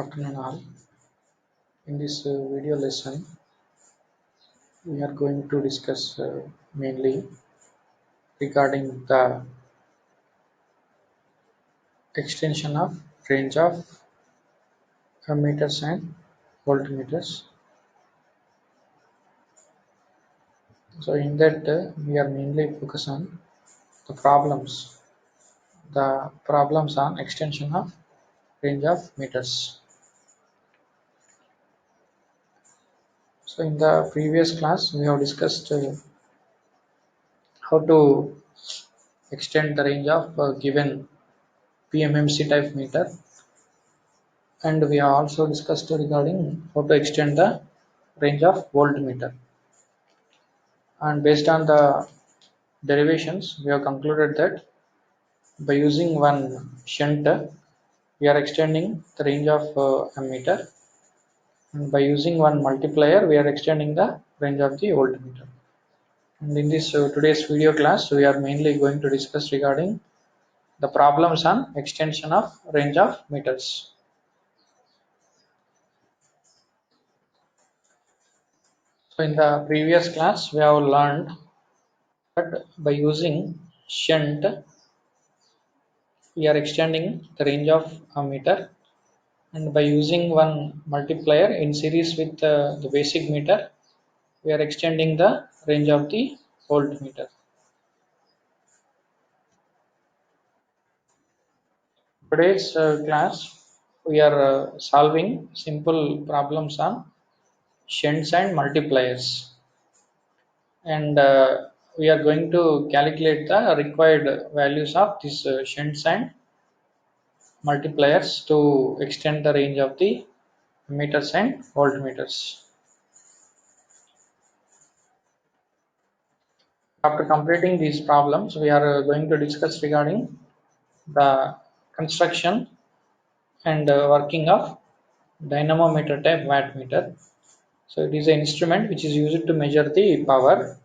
Afternoon all. In this video lesson, we are going to discuss mainly regarding the extension of range of meters and voltmeters. So in that, we are mainly focus on the problems on extension of range of meters. So in the previous class, we have discussed how to extend the range of given PMMC type meter, and we have also discussed regarding how to extend the range of voltmeter. And based on the derivations, we have concluded that by using one shunt, we are extending the range of a meter, and by using one multiplier, we are extending the range of the voltmeter. And in this today's video class, we are mainly going to discuss regarding the problems on extension of range of meters. So in the previous class, we have learned that by using shunt, we are extending the range of a meter, and by using one multiplier in series with the basic meter, we are extending the range of the voltmeter. Today's class, we are solving simple problems on shunts and multipliers, and we are going to calculate the required values of these shunts and multipliers to extend the range of the meters and voltmeters. After completing these problems, we are going to discuss regarding the construction and working of dynamometer type wattmeter. So it is an instrument which is used to measure the power.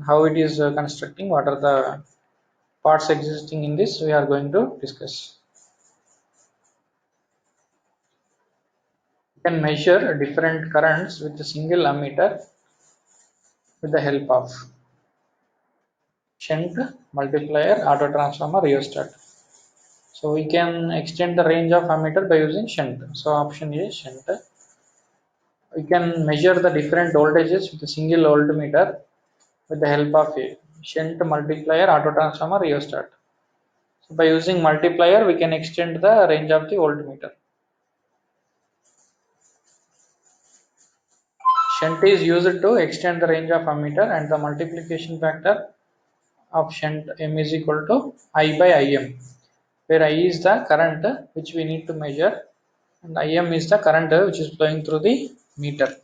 How it is constructing, what are the parts existing in this, we are going to discuss. You can measure different currents with a single ammeter with the help of shunt, multiplier, auto transformer, rheostat. So we can extend the range of ammeter by using shunt. So option A, shunt. We can measure the different voltages with a single voltmeter with the help of a shunt, multiplier, auto transformer, rheostat. So by using multiplier, we can extend the range of the voltmeter. Shunt is used to extend the range of ammeter, and the multiplication factor of shunt M is equal to I by Im, where I is the current which we need to measure, and Im is the current which is flowing through the meter.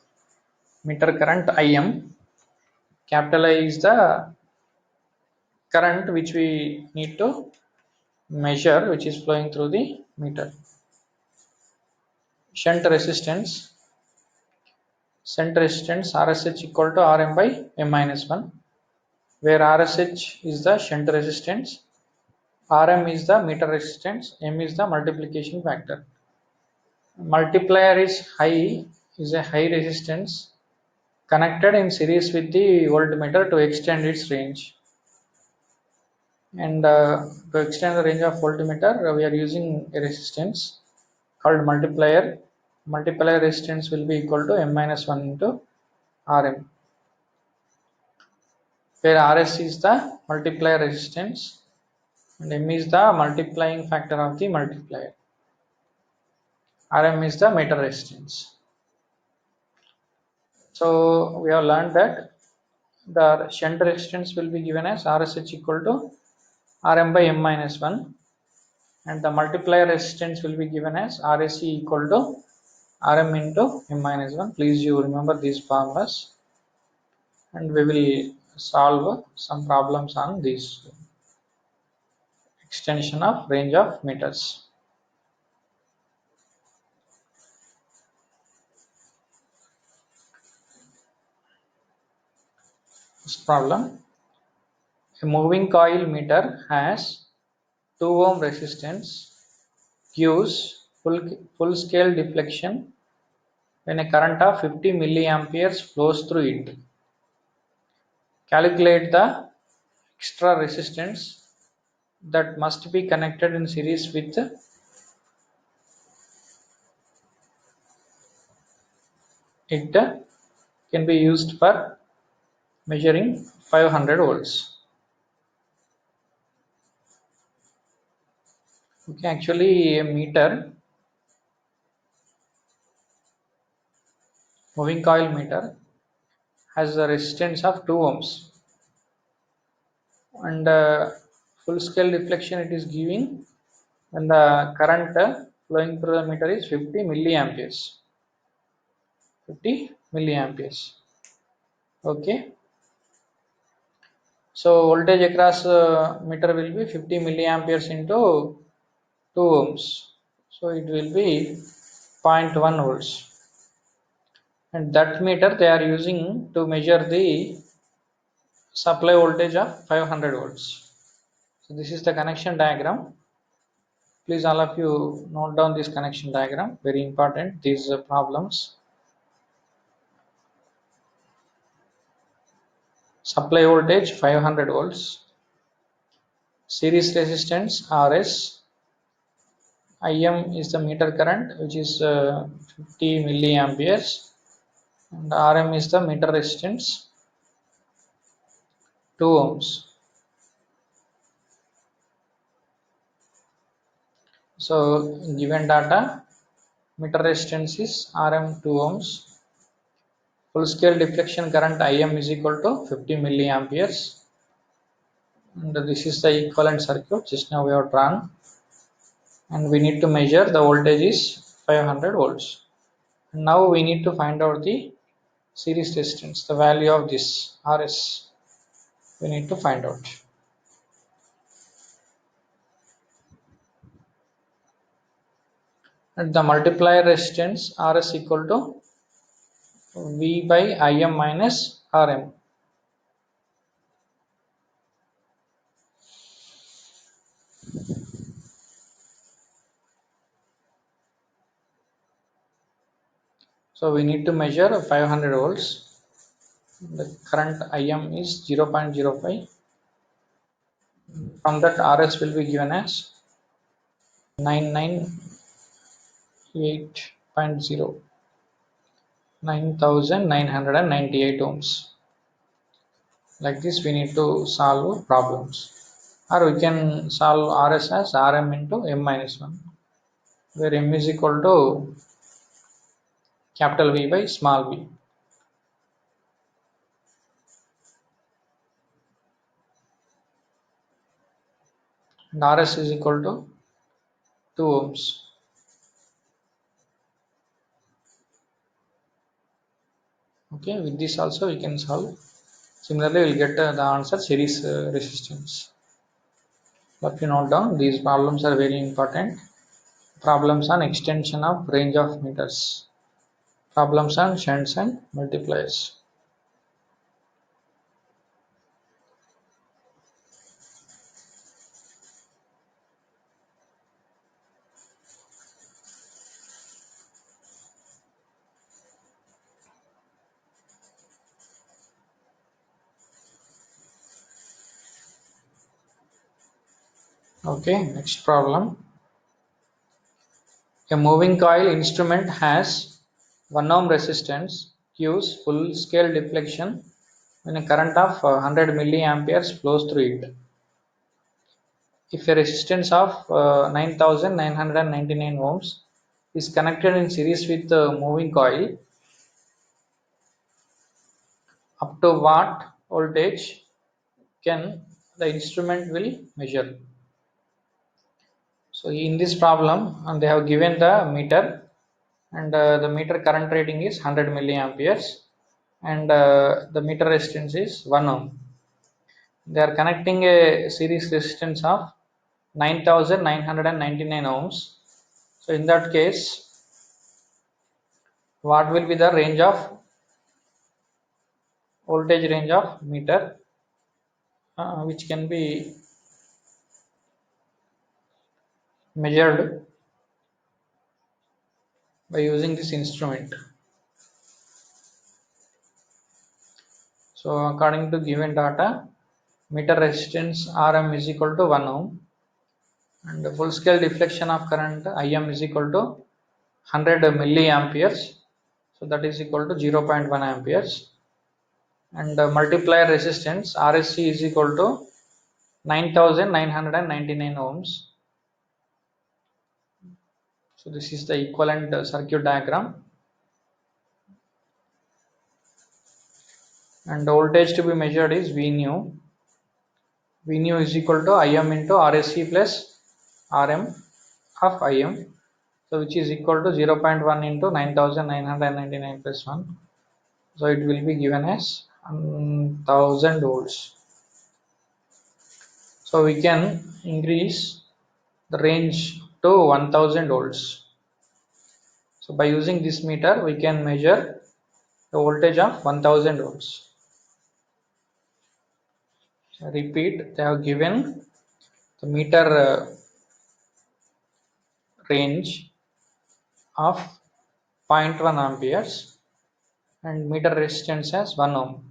Meter current Im, capital I is the current which we need to measure, which is flowing through the meter. Shunt resistance, RSH equal to Rm by M minus 1, where RSH is the shunt resistance, Rm is the meter resistance, M is the multiplication factor. Multiplier is a high resistance connected in series with the voltmeter to extend its range. And to extend the range of voltmeter, we are using a resistance called multiplier. Multiplier resistance will be equal to M minus 1 into Rm, where Rs is the multiplier resistance and M is the multiplying factor of the multiplier. Rm is the meter resistance. So we have learned that the shunt resistance will be given as RSH equal to Rm by M minus 1, and the multiplier resistance will be given as RSC equal to Rm into M minus 1. Please you remember these formulas, and we will solve some problems on this extension of range of meters. This problem: a moving coil meter has 2 ohm resistance, gives full scale deflection when a current of 50 milliamperes flows through it. Calculate the extra resistance that must be connected in series with it can be used for measuring 500 volts. Okay, actually a moving coil meter has a resistance of 2 ohms, and full scale deflection it is giving when the current flowing through the meter is 50 milliamperes. 50 milliamperes. Okay, so voltage across meter will be 50 milliamperes into 2 ohms, so it will be zero point 0.1 volts, and that meter they are using to measure the supply voltage of 500 volts. So this is the connection diagram. Please all of you note down this connection diagram, very important these problems. Supply voltage 500 volts, series resistance Rs, Im is the meter current which is 50 milliamperes, and Rm is the meter resistance 2 ohms. So given data, meter resistance is Rm 2 ohms, full scale deflection current Im is equal to 50 milliamperes, and this is the equivalent circuit just now we have drawn, and we need to measure the voltage is 500 volts. And now we need to find out the series resistance, the value of this Rs we need to find out. And the multiplier resistance Rs equal to V by Im minus Rm. So we need to measure 500 volts. The current Im is 0.05. From that Rs will be given as 998.0, 9998 ohms. Like this we need to solve problems. Or we can solve Rs as Rm into m minus 1, where m is equal to capital V by small v. And Rs is equal to 2 ohms. Okay, with this also we can solve. Similarly, we'll get the answer series resistance. But you note down these problems are very important. Problems on extension of range of meters. Problems on shunts and multipliers. Okay, next problem. A moving coil instrument has 1 ohm resistance, gives full scale deflection when a current of 100 milliamperes flows through it. If a resistance of 9999 ohms is connected in series with the moving coil, up to what voltage can the instrument will measure? So in this problem, they have given the meter, and the meter current rating is 100 milliamperes, and the meter resistance is 1 ohm. They are connecting a series resistance of 9999 ohms. So in that case, what will be the range of voltage range of meter, which can be measured by using this instrument. So according to given data, meter resistance Rm is equal to 1 ohm, and the full scale deflection of current Im is equal to 100 milliamperes. So that is equal to 0.1 amperes, and the multiplier resistance RSC is equal to 9999 ohms. So this is the equivalent circuit diagram, and the voltage to be measured is V nu. V nu is equal to Im into RSC plus Rm of Im, so which is equal to 0.1 into 9999 plus 1. So it will be given as 1000 volts. So we can increase the range to 1000 volts. So by using this meter we can measure the voltage of 1000 volts. So repeat, they have given the meter range of 0.1 amperes and meter resistance as 1 ohm.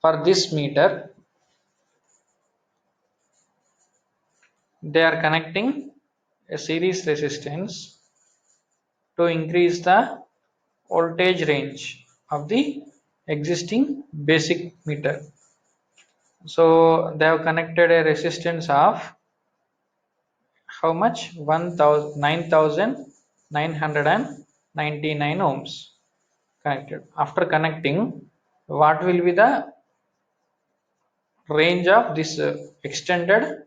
For this meter, they are connecting a series resistance to increase the voltage range of the existing basic meter. So they have connected a resistance of how much? 9999 ohms connected. After connecting, what will be the range of this extended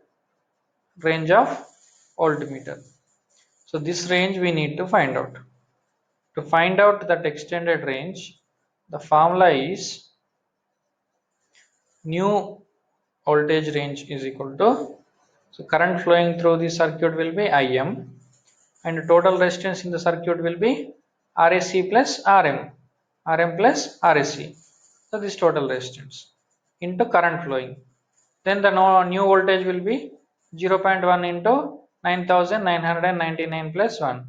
range of voltmeter? So this range we need to find out. To find out that extended range, the formula is new voltage range is equal to, so current flowing through the circuit will be Im, and total resistance in the circuit will be RSC plus Rm plus RSC. So this total resistance into current flowing. Then the new voltage will be 0.1 into 9999 plus 1.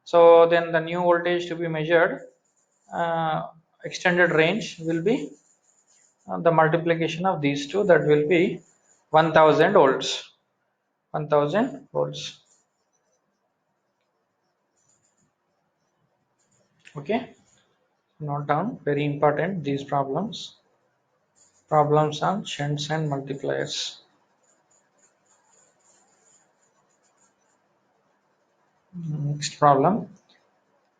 So then the new voltage to be measured, extended range will be the multiplication of these two, that will be 1000 volts. 1000 volts. Okay, note down, very important, these problems on shunts and multipliers. Next problem,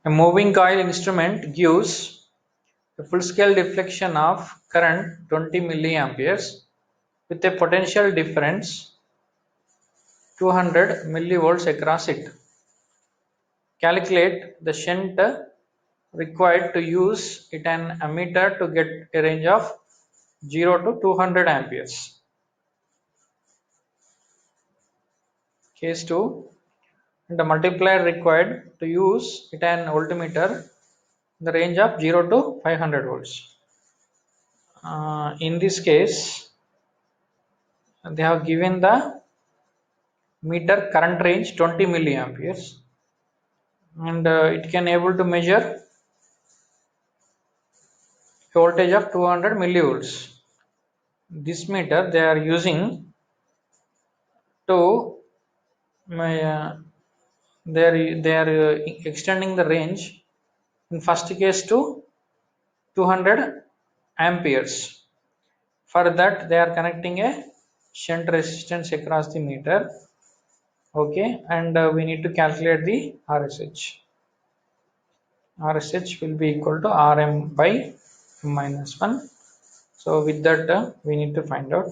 a moving coil instrument gives a full scale deflection of current 20 milliamperes with a potential difference 200 millivolts across it. Calculate the shunt required to use it an ammeter to get a range of 0 to 200 amperes. Case 2, the multiplier required to use it an voltmeter in the range of 0 to 500 volts. In this case, they have given the meter current range 20 milliamperes, and it can able to measure a voltage of 200 millivolts. This meter they are using to they are extending the range in first case to 200 amperes. For that they are connecting a shunt resistance across the meter. Okay, and we need to calculate the RSH. RSH will be equal to Rm by m minus 1. So with that we need to find out.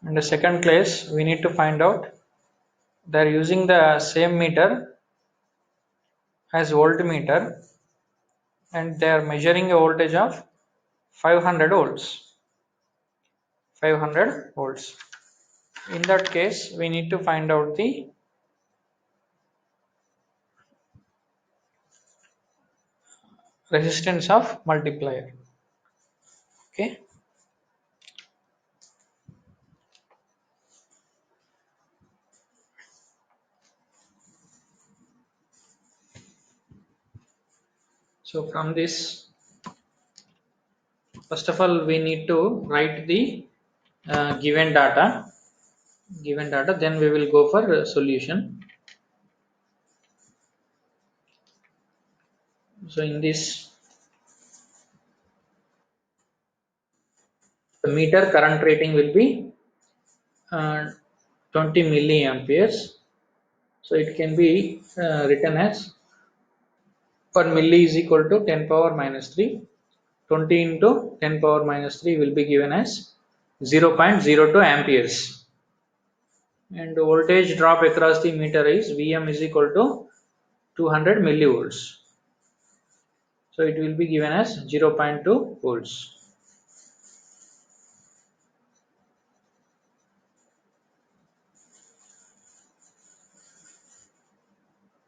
In the second case we need to find out, they are using the same meter as voltmeter, and they are measuring a voltage of 500 volts. 500 volts. In that case we need to find out the resistance of multiplier. Okay, So from this, first of all, we need to write the given data, then we will go for solution. So in this, the meter current rating will be uh, 20 milliamperes. So it can be written as per milli is equal to 10 power minus 3. 20 into 10 power minus 3 will be given as 0.02 amperes. And the voltage drop across the meter is Vm is equal to 200 millivolts. So it will be given as 0.2 volts.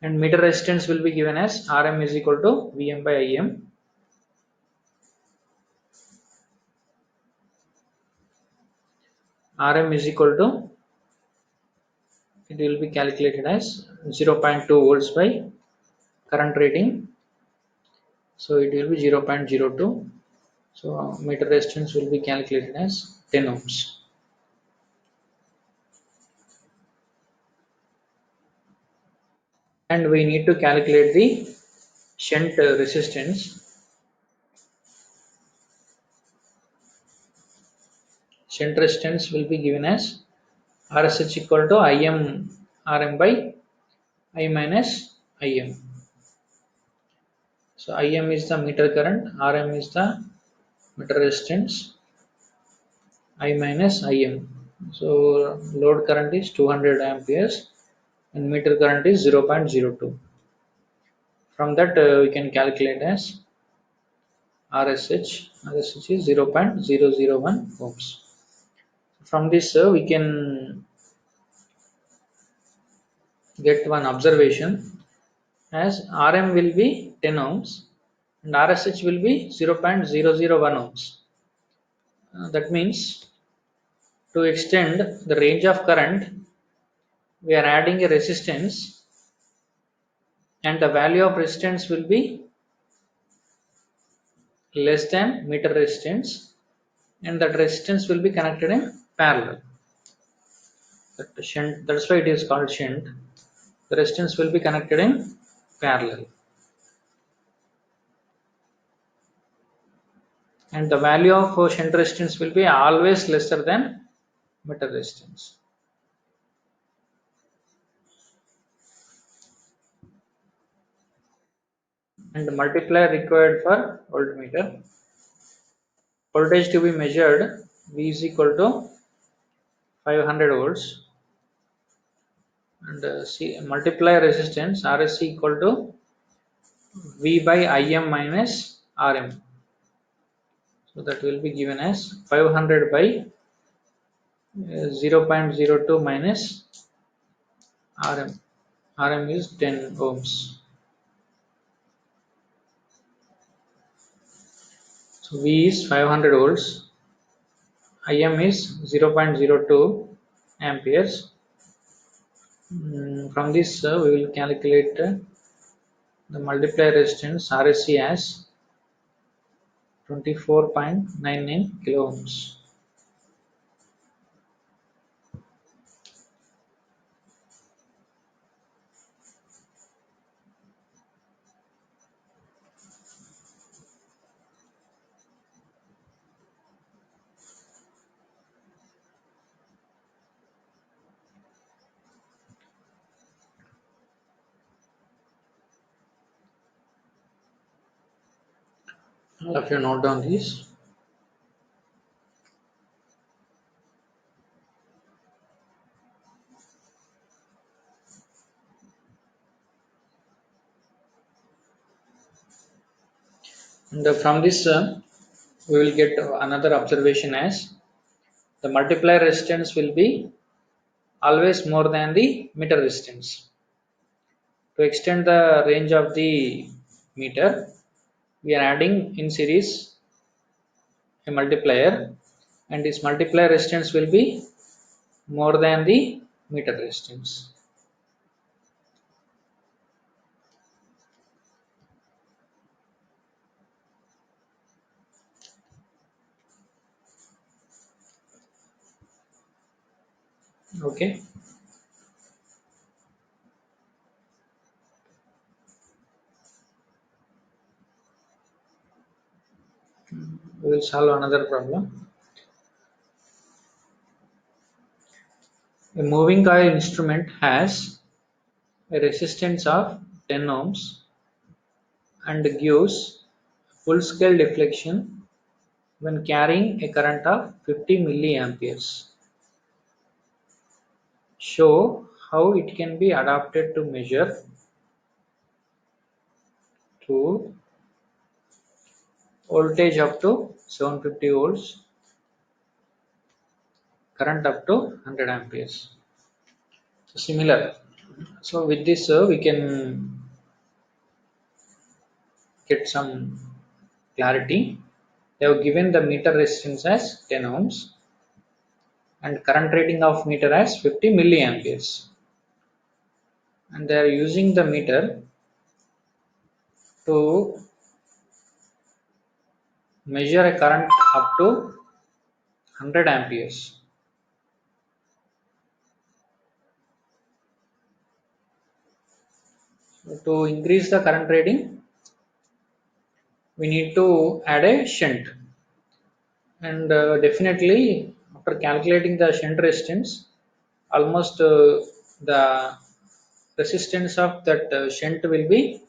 And meter resistance will be given as Rm is equal to Vm by Im. Rm is equal to, it will be calculated as 0.2 volts by current rating. So it will be 0.02. So meter resistance will be calculated as 10 ohms. And we need to calculate the shunt resistance. Shunt resistance will be given as RSH equal to Im Rm by I minus Im. So Im is the meter current, Rm is the meter resistance, I minus Im. So load current is 200 amperes and meter current is 0.02. From that we can calculate as RSH is 0.001 ohms. From this we can get one observation as Rm will be 10 ohms and RSH will be 0.001 ohms. That means to extend the range of current, we are adding a resistance and the value of resistance will be less than meter resistance and that resistance will be connected in parallel. That's why it is called shunt. The resistance will be connected in parallel. And the value of shunt resistance will be always lesser than meter resistance. And the multiplier required for voltmeter. Voltage to be measured, V is equal to 500 volts and multiply resistance RSC equal to V by Im minus Rm. So that will be given as 500 by 0.02 minus Rm. Rm is 10 ohms. So V is 500 volts. Im is 0.02 amperes. From this we will calculate the multiplier resistance RSC as 24.99 kilo ohms. All of you note down this. And from this we will get another observation as the multiplier resistance will be always more than the meter resistance. To extend the range of the meter, we are adding in series a multiplier and this multiplier resistance will be more than the meter resistance. Okay, we will solve another problem. A moving coil instrument has a resistance of 10 ohms and gives full scale deflection when carrying a current of 50 milliamperes. Show how it can be adapted to measure to voltage up to 750 volts, current up to 100 amperes. So similar. So with this we can get some clarity. They have given the meter resistance as 10 ohms and current rating of meter as 50 milliamperes, and they are using the meter to measure a current up to 100 amperes. So to increase the current rating, we need to add a shunt, and definitely after calculating the shunt resistance, almost the resistance of that shunt will be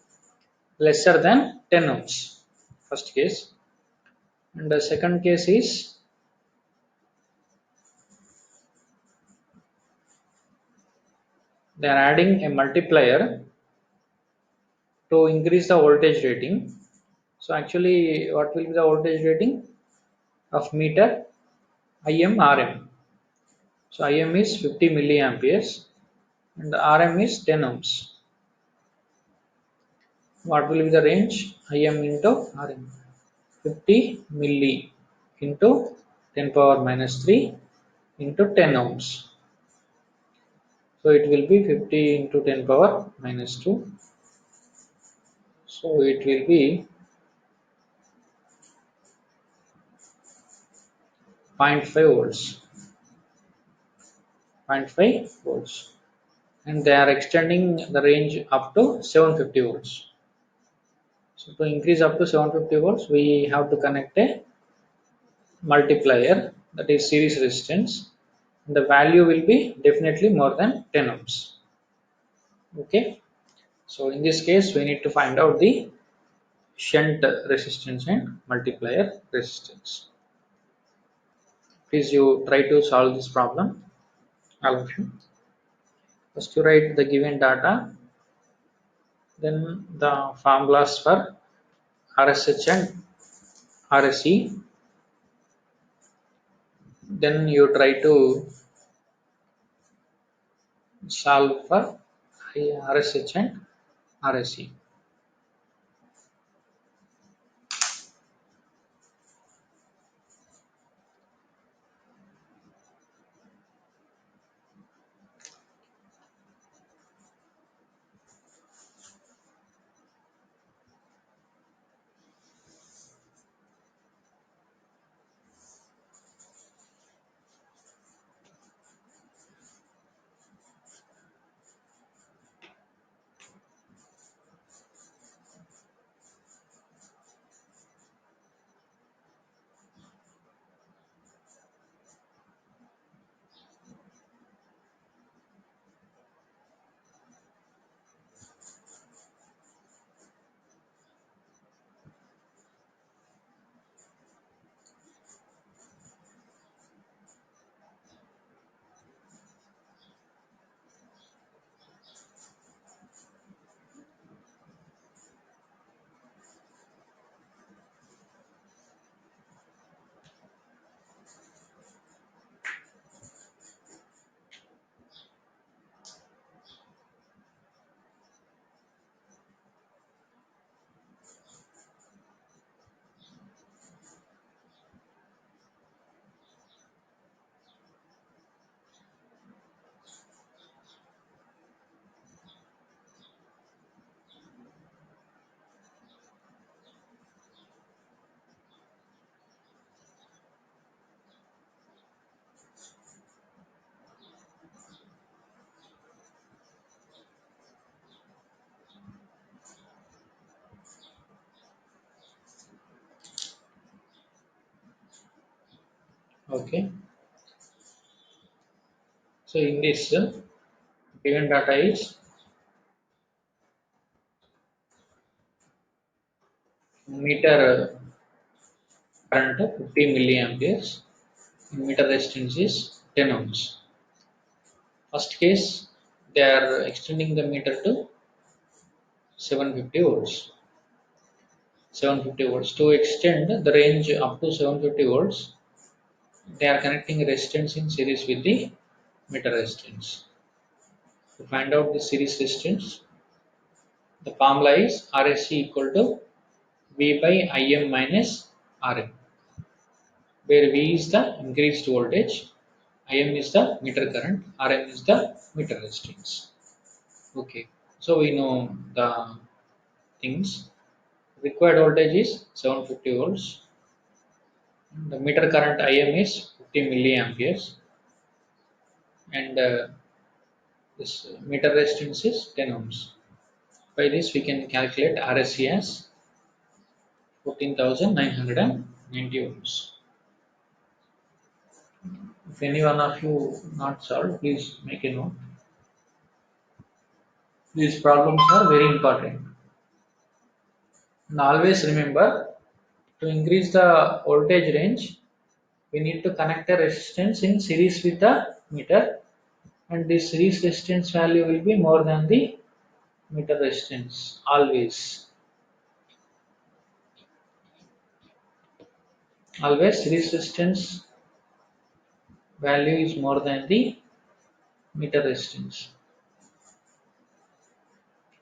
lesser than 10 ohms, first case. And the second case is they are adding a multiplier to increase the voltage rating. So actually what will be the voltage rating of meter? Im Rm. So Im is 50 milliamperes and Rm is 10 ohms. What will be the range? Im into Rm. 50 milli into 10 power minus 3 into 10 ohms. So it will be 50 into 10 power minus 2. So it will be 0.5 volts. 0.5 volts. And they are extending the range up to 750 volts. So to increase up to 750 volts, we have to connect a multiplier, that is series resistance. And the value will be definitely more than 10 ohms. Okay. So in this case, we need to find out the shunt resistance and multiplier resistance. Please you try to solve this problem, all of you. First you write the given data, then the formulas for RSH and RSE, then you try to solve for RSH and RSE. Okay, so in this given data is meter current 50 milliamperes, meter resistance is 10 ohms. First case, they are extending the meter to 750 volts. 750 volts. To extend the range up to 750 volts, they are connecting resistance in series with the meter resistance. To find out the series resistance, the formula is Rsc equal to V by Im minus Rm, where V is the increased voltage, Im is the meter current, Rm is the meter resistance. Okay, so we know the things. Required voltage is 750 volts. The meter current Im is 50 milliamperes, and this meter resistance is 10 ohms. By this, we can calculate Rsc as 14,990 ohms. If any one of you not solved, please make a note. These problems are very important. And always remember, to increase the voltage range, we need to connect a resistance in series with the meter, and this series resistance value will be more than the meter resistance always. Always series resistance value is more than the meter resistance.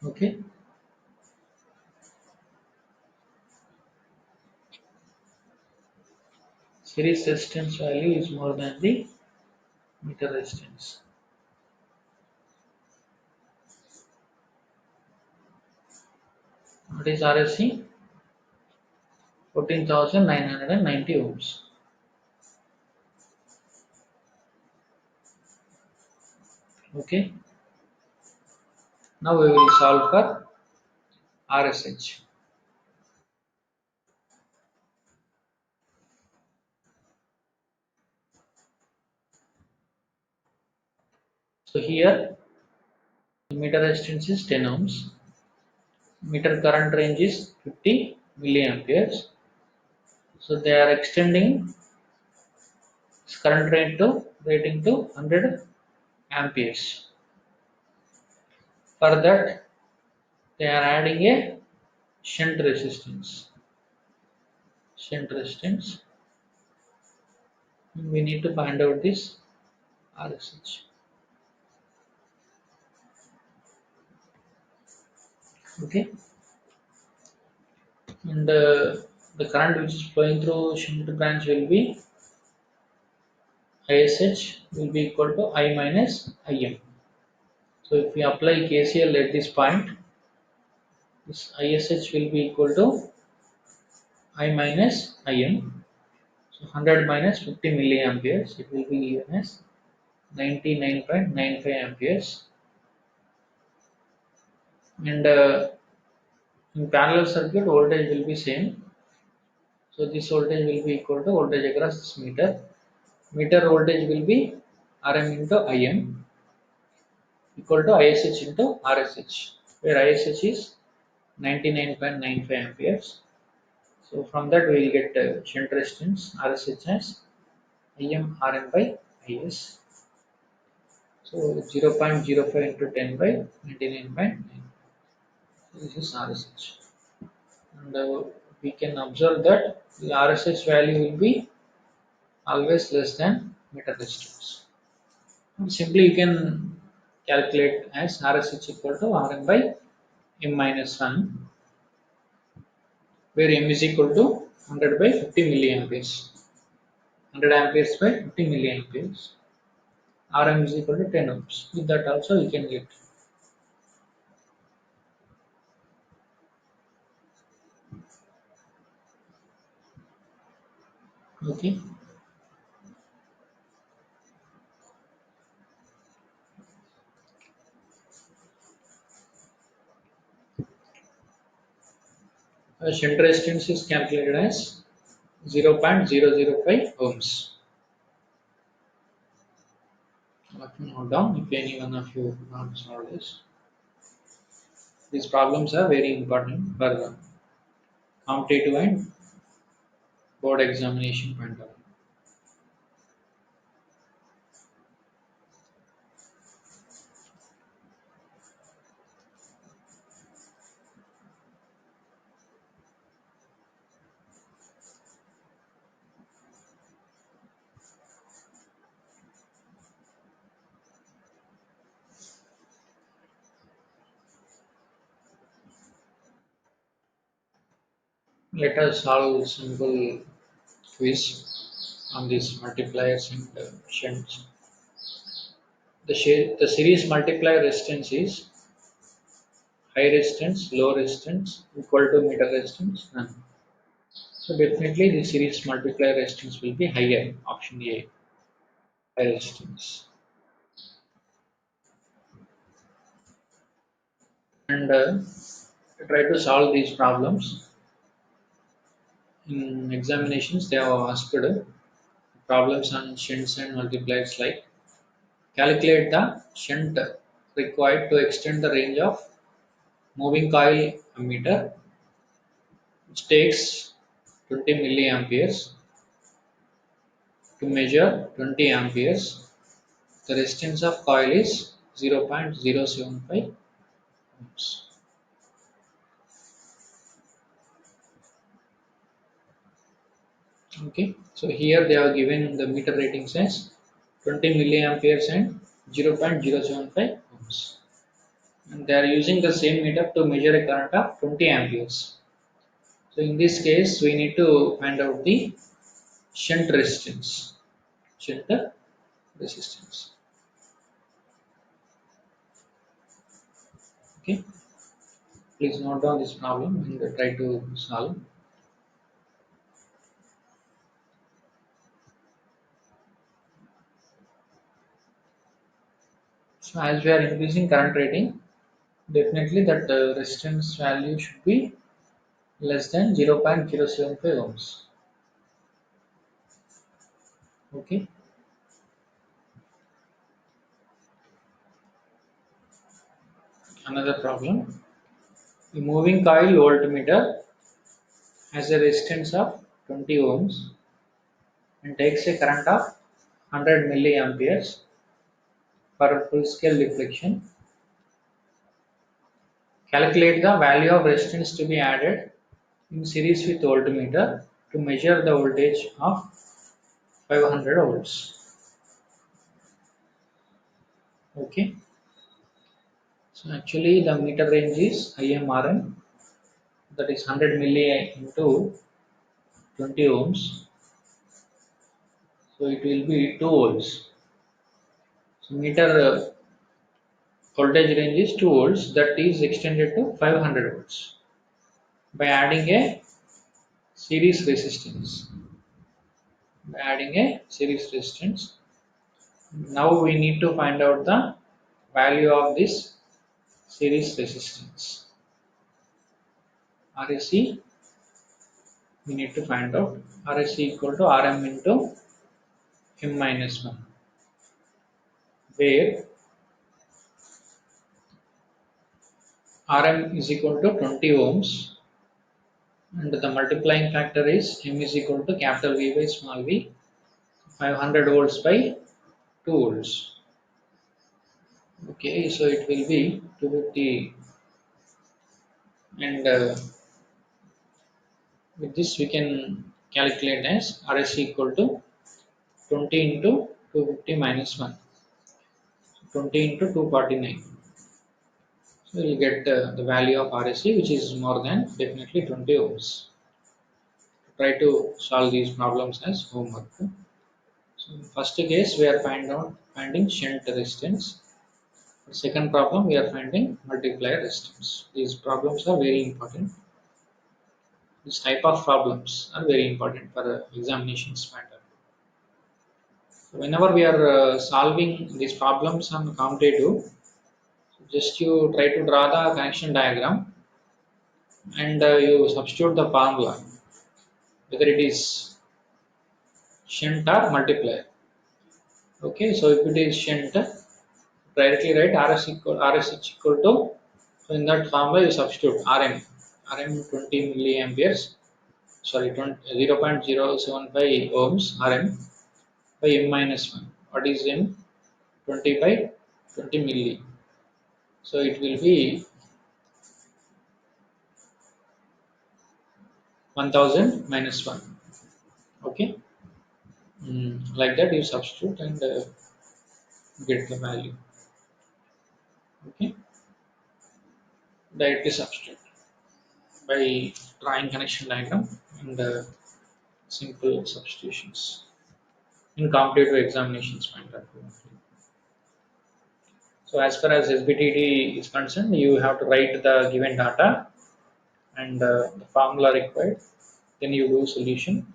Okay. Series resistance value is more than the meter resistance. What is RSC? 14,990 ohms. Okay. Now we will solve for RSH. So here the meter resistance is 10 ohms. Meter current range is 50 milliamperes. So they are extending current rating to 100 amperes. For that, they are adding a shunt resistance. Shunt resistance. We need to find out this RSH. Okay, and the current which is flowing through shunt branch will be ISH will be equal to I minus Im. So if we apply KCL at this point, this ISH will be equal to I minus Im. So 100 minus 50 milliamperes, it will be given as 99.95 amperes. And in parallel circuit, voltage will be same. So this voltage will be equal to voltage across this meter. Meter voltage will be Rm into Im equal to ISH into RSH, where ISH is 99.95 amperes. So from that we will get shunt resistance RSH as Im Rm by Is. So 0.05 into 10 by 99.9. This is RSH. And we can observe that the RSH value will be always less than meter resistance. And simply you can calculate as RSH equal to Rm by M minus 1, where M is equal to 100 by 50 milliamperes. 100 amperes by 50 milliamperes. Rm is equal to 10 ohms. With that also we can get. Okay. Shunt resistance is calculated as 0.005 ohms. Let me note down if any one of you not solved this. These problems are very important for competitive and board examination point of view. Let us solve simple quiz on these multipliers and shunts. The series multiplier resistance is high resistance, low resistance, equal to meter resistance, none. So definitely the series multiplier resistance will be higher. Option A, high resistance. And try to solve these problems. In examinations, they have asked problems on shunts and multipliers like calculate the shunt required to extend the range of moving coil ammeter, which takes 20 milliamperes to measure 20 amperes. The resistance of coil is 0.075 ohms. Okay, so here they are given the meter ratings as 20 milliamperes and 0.075 ohms. And they are using the same meter to measure a current of 20 amperes. So in this case, we need to find out the shunt resistance. Shunt resistance. Okay, please note down this problem and try to solve. So as we are increasing current rating, definitely that resistance value should be less than 0.075 ohms. Okay. Another problem. The moving coil voltmeter has a resistance of 20 ohms and takes a current of 100 milliamperes per full scale deflection. Calculate the value of resistance to be added in series with voltmeter to measure the voltage of 500 volts. Okay. So actually the meter range is IMRN, that is 100 milli into 20 ohms. So it will be 2 volts. So meter voltage range is 2 volts, that is extended to 500 volts by adding a series resistance. By adding a series resistance. Now we need to find out the value of this series resistance. RSC, we need to find out RSC equal to RM into M minus 1, where Rm is equal to 20 ohms and the multiplying factor is M is equal to capital V by small v, 500 volts by 2 volts. Okay, so it will be 250, and with this we can calculate as RSC equal to 20 into 250 minus 1, 20 into 249. So we will get the value of RSC, which is more than definitely 20 ohms. Try to solve these problems as homework. So in first case we are finding shunt resistance. The second problem we are finding multiplier resistance. These problems are very important. This type of problems are very important for examinations matter. So whenever we are solving these problems on commutative, just you try to draw the connection diagram and you substitute the formula, whether it is shunt or multiplier. Okay, so if it is shunt, directly write RSH equal to, so in that formula you substitute RM 20 milliamperes, sorry 20, 0.075 ohms RM by M minus 1. What is M? 20 by 20 milli. So it will be 1000 minus 1. Okay, like that you substitute and get the value. Okay, directly substitute by drawing connection diagram and simple substitutions in competitive examinations point of view. So as far as SBTD is concerned, you have to write the given data and the formula required. Then you do solution.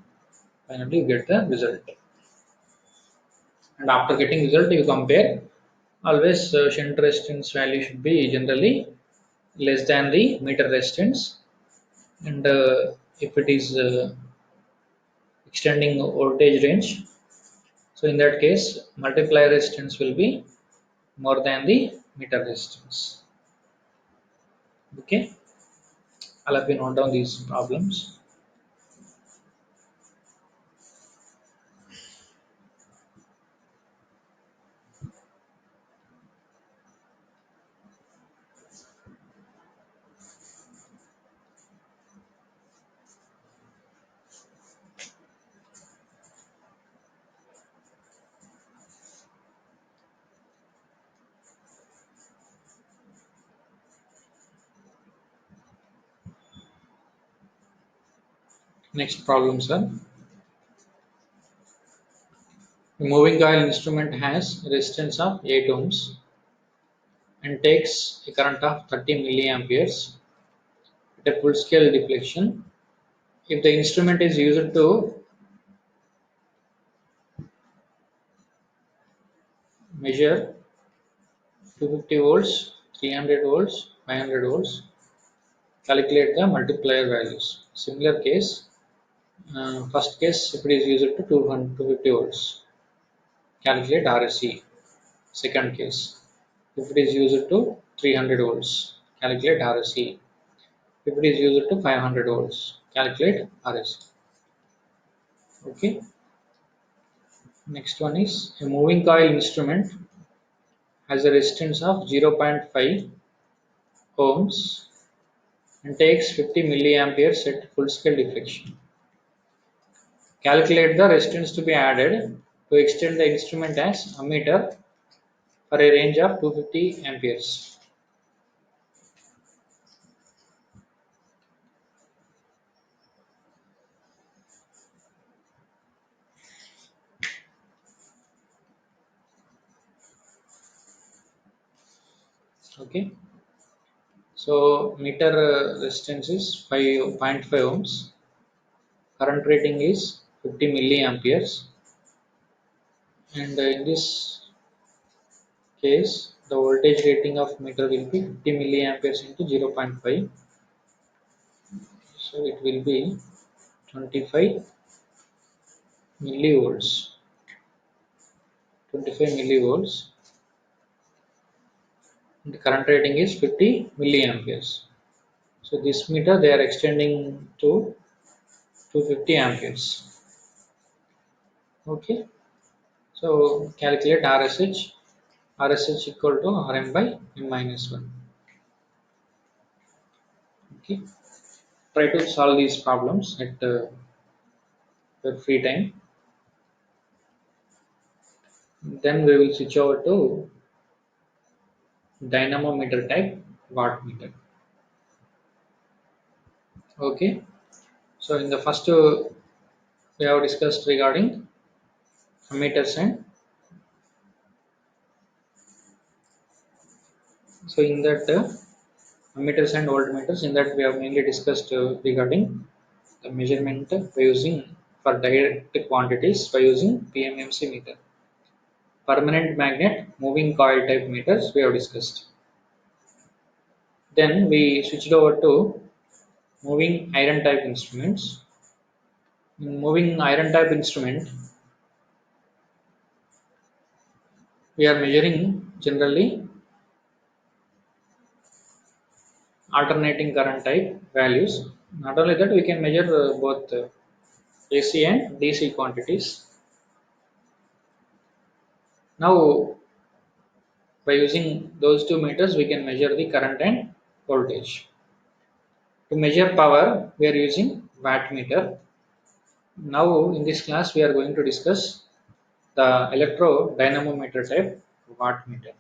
Finally, you get the result. And after getting result, you compare. Always shunt resistance value should be generally less than the meter resistance. And if it is extending voltage range, so in that case, multiplier resistance will be more than the meter resistance. Okay, I'll have you note down these problems. Next problem, sir. A moving coil instrument has resistance of 8 ohms and takes a current of 30 milliamperes at a full scale deflection. If the instrument is used to measure 250 volts, 300 volts, 500 volts, calculate the multiplier values. Similar case, first case if it is used to 250 volts, calculate RSE. Second case, if it is used to 300 volts, calculate RSE. If it is used to 500 volts, calculate RSE. Okay. Next one is a moving coil instrument has a resistance of 0.5 ohms and takes 50 milliamperes at full scale deflection. Calculate the resistance to be added to extend the instrument as ammeter for a range of 250 amperes. Okay. So meter resistance is 5.5 ohms. Current rating is 50 milliamperes, and in this case the voltage rating of meter will be 50 milliamperes into 0.5, so it will be 25 millivolts. 25 millivolts, and the current rating is 50 milliamperes. So this meter they are extending to 250 amperes. Okay, so calculate RSH equal to RM by M minus 1. Okay, try to solve these problems at your free time. Then we will switch over to dynamometer type wattmeter. Okay, so in the first we have discussed regarding ammeters and, so in that ammeters and voltmeters, in that we have mainly discussed regarding the measurement by using for direct quantities by using PMMC meter. Permanent magnet moving coil type meters we have discussed. Then we switched over to moving iron type instruments. In moving iron type instrument, we are measuring generally alternating current type values. Not only that, we can measure both AC and DC quantities. Now, by using those two meters, we can measure the current and voltage. To measure power, we are using wattmeter. Now, in this class, we are going to discuss the electrodynamometer type wattmeter.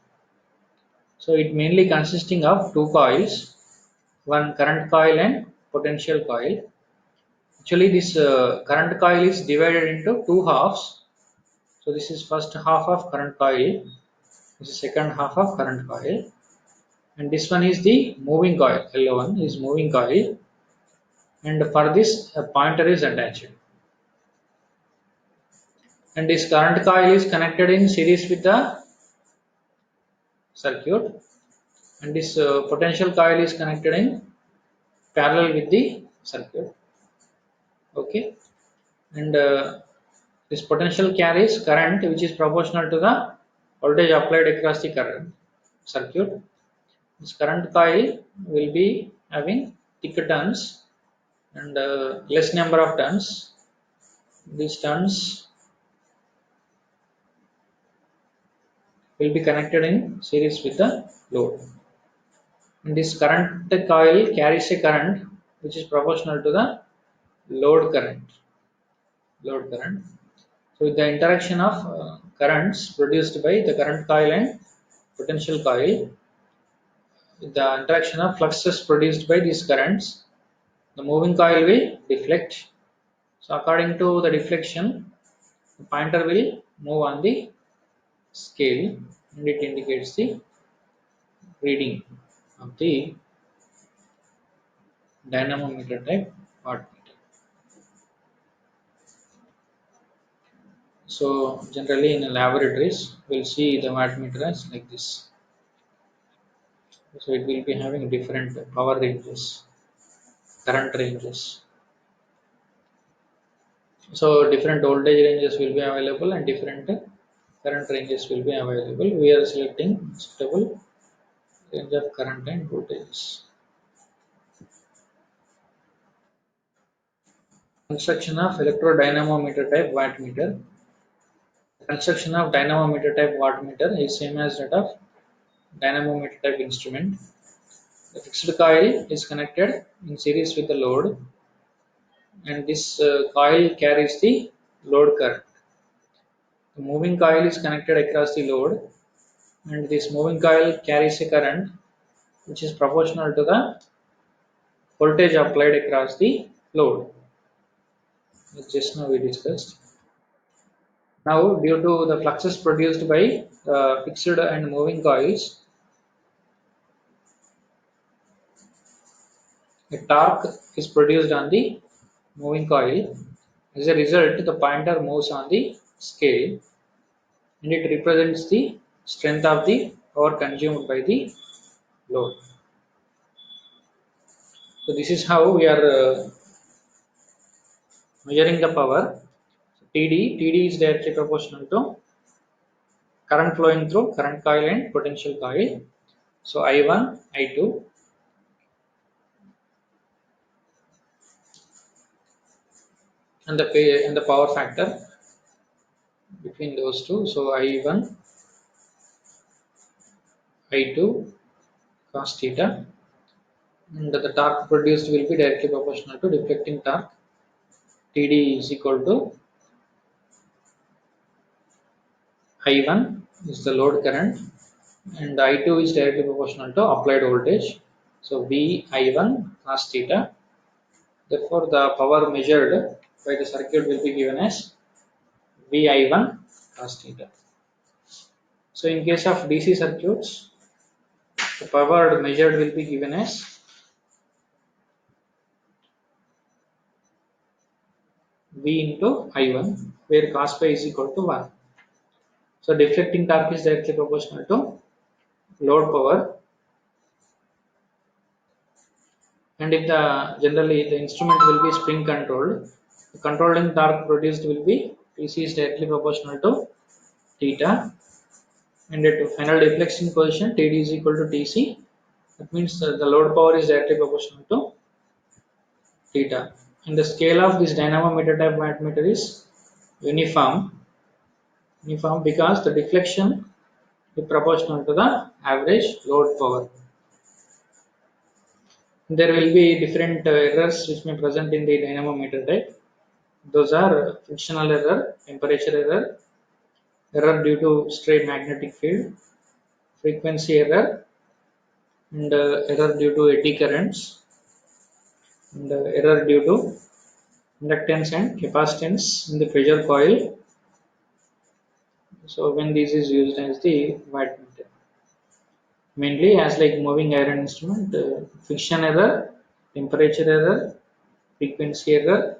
So, it mainly consisting of two coils, one current coil and potential coil. Actually, this current coil is divided into two halves. So, this is first half of current coil. This is second half of current coil. And this one is the moving coil. Yellow one is moving coil. And for this, a pointer is attached. And this current coil is connected in series with the circuit. And this potential coil is connected in parallel with the circuit. Okay. And this potential carries current which is proportional to the voltage applied across the current circuit. This current coil will be having thicker turns and less number of turns. These turns will be connected in series with the load. And this current coil carries a current which is proportional to the load current. Load current. So with the interaction of currents produced by the current coil and potential coil, with the interaction of fluxes produced by these currents, the moving coil will deflect. So according to the deflection, the pointer will move on the scale and it indicates the reading of the dynamometer type wattmeter. So generally in laboratories, we'll see the wattmeter as like this. So it will be having different power ranges, current ranges. So different voltage ranges will be available and different current ranges will be available. We are selecting suitable range of current and voltages. Construction of electrodynamometer type wattmeter. Construction of dynamometer type wattmeter is same as that of dynamometer type instrument. The fixed coil is connected in series with the load and this coil carries the load current. The moving coil is connected across the load and this moving coil carries a current which is proportional to the voltage applied across the load. Just now we discussed. Now due to the fluxes produced by fixed and moving coils, a torque is produced on the moving coil. As a result, the pointer moves on the scale and it represents the strength of the power consumed by the load. So this is how we are measuring the power. TD is directly proportional to current flowing through current coil and potential coil. So I1, I2, and the power factor between those two. So I1, I2 cos theta, and the torque produced will be directly proportional to deflecting torque. TD is equal to I1 is the load current and I2 is directly proportional to applied voltage. So V I1 cos theta. Therefore, the power measured by the circuit will be given as V I1 cos theta. So, in case of DC circuits, the power measured will be given as V into I1, where cos pi is equal to 1. So, deflecting torque is directly proportional to load power. And if the generally the instrument will be spring controlled, the controlling torque produced will be PC is directly proportional to theta And at final deflection position TD is equal to TC. That means the load power is directly proportional to theta. And the scale of this dynamometer type wattmeter is uniform. Uniform because the deflection is proportional to the average load power. There will be different errors which may present in the dynamometer type. Those are frictional error, temperature error, error due to stray magnetic field, frequency error, and error due to eddy currents, and error due to inductance and capacitance in the pressure coil. So when this is used as the wattmeter, mainly as like moving iron instrument, friction error, temperature error, frequency error,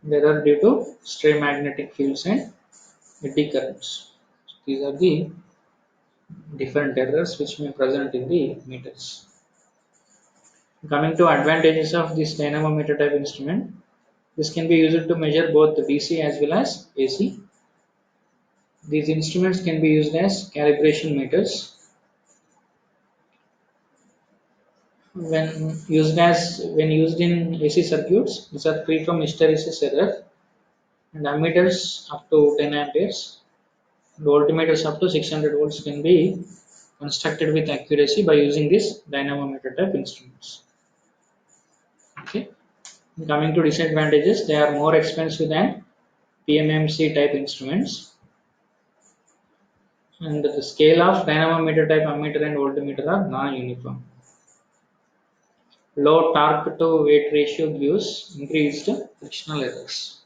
and error due to stray magnetic fields and eddy currents. So these are the different errors which may present in the meters. Coming to advantages of this dynamometer type instrument, this can be used to measure both the DC as well as AC. These instruments can be used as calibration meters. When used in AC circuits, these are free from hysteresis error, and ammeters up to 10 amperes and voltmeters up to 600 volts can be constructed with accuracy by using this dynamometer type instruments. Okay. Coming to disadvantages, they are more expensive than PMMC type instruments, and the scale of dynamometer type ammeter and voltmeter are non-uniform. Low torque to weight ratio gives increased frictional errors.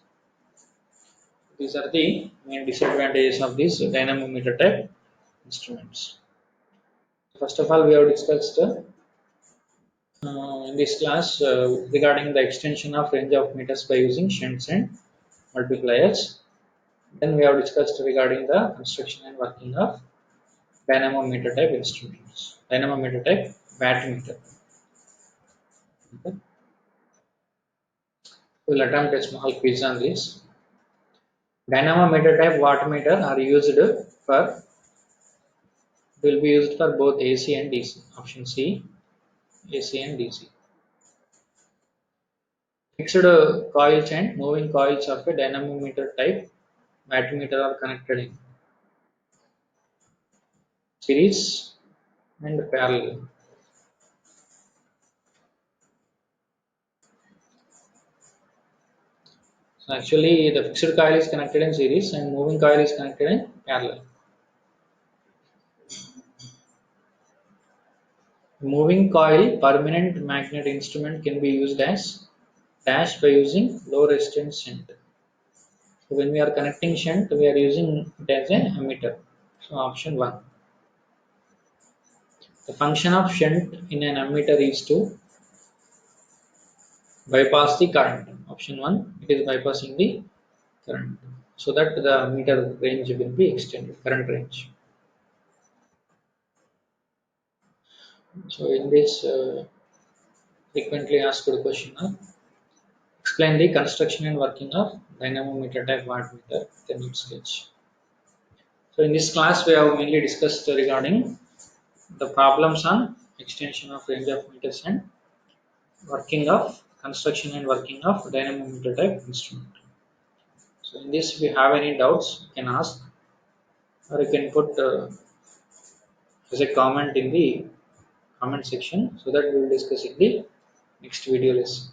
These are the main disadvantages of these dynamometer type instruments. First of all, we have discussed in this class regarding the extension of range of meters by using shunts and multipliers. Then we have discussed regarding the construction and working of dynamometer type instruments, dynamometer type wattmeter. Okay. We'll attempt a small quiz on this. Dynamometer type wattmeter are used for will be used for both AC and DC. Option C, AC and DC. Fixed coils and moving coils of a dynamometer type wattmeter are connected in series and parallel. So actually, the fixed coil is connected in series and moving coil is connected in parallel. Moving coil permanent magnet instrument can be used as dash by using low resistance shunt. So when we are connecting shunt, we are using it as an ammeter. So option 1. The function of shunt in an ammeter is to bypass the current. Option 1, it is bypassing the current so that the meter range will be extended, current range. So in this frequently asked question, explain the construction and working of dynamometer type wattmeter with a neat sketch. So in this class, we have mainly discussed regarding the problems on extension of range of meters and working of construction and working of dynamometer type instrument. So in this, if you have any doubts, you can ask or you can put as a comment in the comment section so that we will discuss in the next video lesson.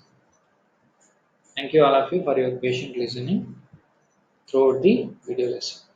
Thank you all of you for your patient listening throughout the video lesson.